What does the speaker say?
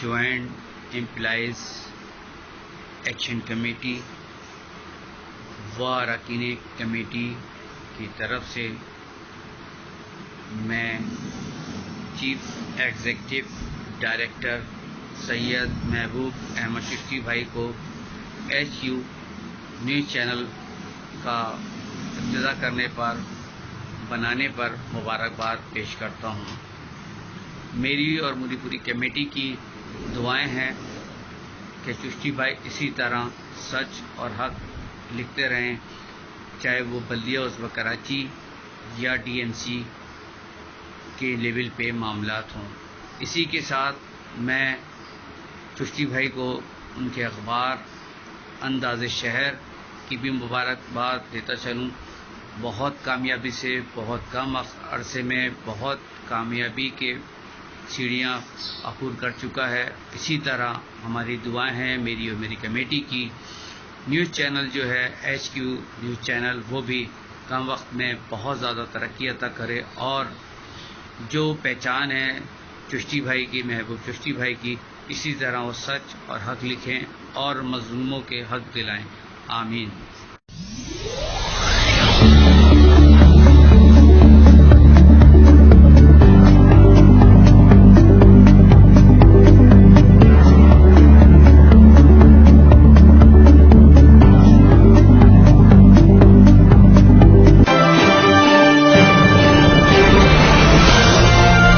Joint employees action committee و اراکین committee کی طرف سے میں چیف ایگزیکٹو ڈائریکٹر سید محبوب احمد چشتی بھائی کو HQ نیوز چینل کا ابتدا بنانے پر مبارکباد پیش کرتا ہوں۔ میری اور میری پوری کمیٹی کی دعائیں ہیں کہ چشتی بھائی اسی طرح سچ اور حق لکھتے رہیں، چاہے وہ بلدیہ عضو کراچی یا DMC کے لیول پہ معاملات ہوں۔ اسی کے ساتھ میں چشتی بھائی کو ان کے اخبار انداز شہر کی بھی مبارکباد دیتا چلوں۔ بہت کامیابی سے بہت کم عرصے میں بہت کامیابی کے سیڑھیاں عبور کر چکا ہے۔ اسی طرح ہماری دعائیں ہیں میری اور میری کمیٹی کی، نیوز چینل جو ہے HQ نیوز چینل وہ بھی کم وقت میں بہت زیادہ ترقی عطا کرے، اور جو پہچان ہے چشتی بھائی کی، محبوب چشتی بھائی کی، اسی طرح وہ سچ اور حق لکھیں اور مظلوموں کے حق دلائیں۔ آمین۔